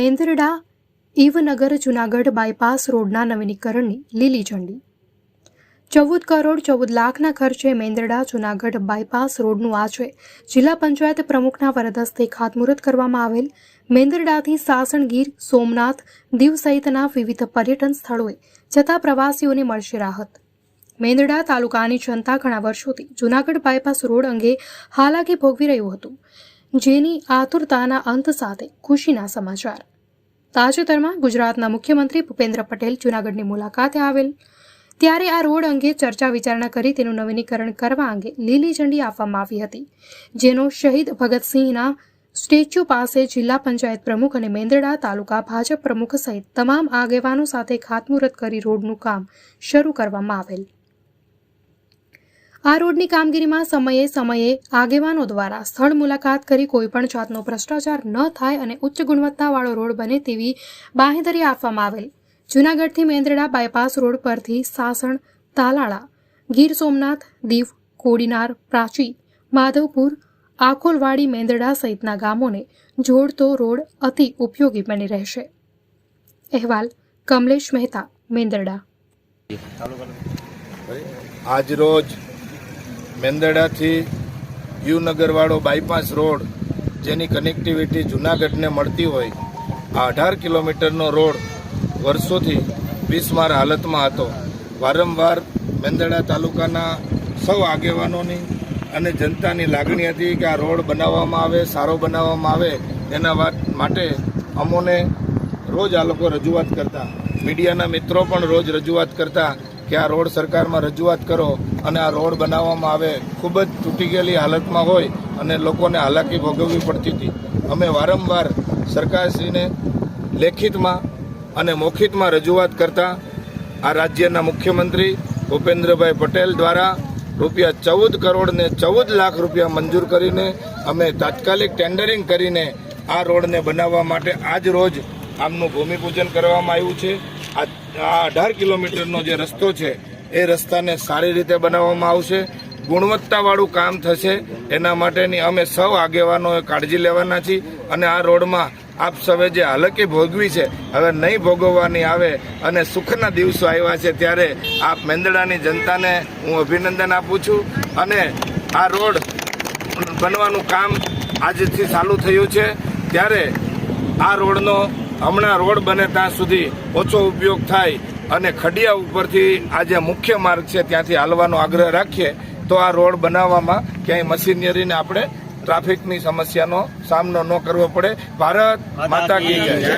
Mendarda ઈવનગર Junagadh bypass રોડના નવીનીકરણની લીલી ઝંડી। 14 કરોડ 14 લાખના ખર્ચે મેંદરડા જૂનાગઢ બાયપાસ રોડનું આજે જિલ્લા પંચાયત પ્રમુખના વરદ હસ્તે ખાતમુહૂર્ત કરવામાં આવેલ મેંદરડાથી સાસણ, ગીર સોમનાથ, દીવ સહિતના વિવિધ પર્યટન સ્થળોએ જતા પ્રવાસીઓને મળશે રાહત। મેંદરડા તાલુકાની જનતા ઘણા વર્ષોથી જૂનાગઢ બાયપાસ રોડ અંગે હાલાકી ભોગવી રહ્યું હતું, જેની આતુરતાના અંત સાથે ખુશીના સમાચાર। તાજેતરમાં ગુજરાતના મુખ્યમંત્રી ભૂપેન્દ્ર પટેલ જૂનાગઢની મુલાકાતે આવેલ ત્યારે આ રોડ અંગે ચર્ચા વિચારણા કરી તેનું નવીનીકરણ કરવા અંગે લીલી ઝંડી આપવામાં આવી હતી, જેનો શહીદ ભગતસિંહના સ્ટેચ્યુ પાસે જિલ્લા પંચાયત પ્રમુખ અને મેંદરડા તાલુકા ભાજપ પ્રમુખ સહિત તમામ આગેવાનો સાથે ખાતમુહૂર્ત કરી રોડનું કામ શરૂ કરવામાં આવેલ। આ રોડની કામગીરીમાં સમયે આગેવાનો દ્વારા સ્થળ મુલાકાત કરી કોઈપણ જાતનો ભ્રષ્ટાચાર ન થાય અને ઉચ્ચ ગુણવત્તાવાળો રોડ બને તેવી બાંહેધરી આપવામાં આવેલ। જૂનાગઢથી મેંદરડા બાયપાસ રોડ પરથી સાસણ, તાલાળા, ગીર સોમનાથ, દીવ, કોડીનાર, પ્રાચી, માધવપુર, આખોલવાડી, મેંદરડા સહિતના ગામોને જોડતો રોડ અતિ ઉપયોગી બની રહેશે। અહેવાલ કમલેશ મહેતા, મેંદરડા। આજ રોજ મેંદરડાથી યુનગરવાળો બાયપાસ રોડ, જેની કનેક્ટિવિટી જૂનાગઢને મળતી હોય, આ 18 કિલોમીટરનો રોડ વર્ષોથી બિસ્માર હાલતમાં હતો। વારંવાર મેંદરડા તાલુકાના સૌ આગેવાનોની અને જનતાની લાગણી હતી કે આ રોડ બનાવવામાં આવે, સારો બનાવવામાં આવે। એના માટે અમોને રોજ આ લોકો રજૂઆત કરતા, મીડિયાના મિત્રો પણ રોજ રજૂઆત કરતા કે આ રોડ સરકારમાં રજૂઆત કરો અને આ રોડ બનાવવામાં આવે। ખૂબ જ તૂટી ગયેલી હાલતમાં હોય અને લોકોને હાલાકી ભોગવવી પડતી હતી। અમે વારંવાર સરકારશ્રીને લેખિતમાં અને મૌખિકમાં રજૂઆત કરતા આ રાજ્યના મુખ્યમંત્રી ભૂપેન્દ્રભાઈ પટેલ દ્વારા રૂપિયા 14 કરોડ ને 14 લાખ રૂપિયા મંજૂર કરીને અમે તાત્કાલિક ટેન્ડરિંગ કરીને આ રોડને બનાવવા માટે આજ રોજ આમનું ભૂમિપૂજન કરવામાં આવ્યું છે। આ 18 કિલોમીટરનો જે રસ્તો છે એ રસ્તાને સારી રીતે બનાવવામાં આવશે, ગુણવત્તાવાળું કામ થશે। એના માટેની અમે સૌ આગેવાનોએ કાળજી લેવાના છીએ અને આ રોડમાં આપ સૌએ જે હાલાકી ભોગવી છે હવે નહીં ભોગવવાની આવે અને સુખના દિવસો આવ્યા છે ત્યારે આપ મેંદરડાની જનતાને હું અભિનંદન આપું છું। અને આ રોડ બનવાનું કામ આજથી ચાલુ થયું છે ત્યારે આ રોડનો હમણાં રોડ બને ત્યાં સુધી ઓછો ઉપયોગ થાય અને ખડિયા ઉપરથી આ જે મુખ્ય માર્ગ છે ત્યાંથી હાલવાનો આગ્રહ રાખીએ તો આ રોડ બનાવવામાં ક્યાંય મશીનરીને આપણે ટ્રાફિકની સમસ્યાનો સામનો ન કરવો પડે। ભારત માતા કી જય।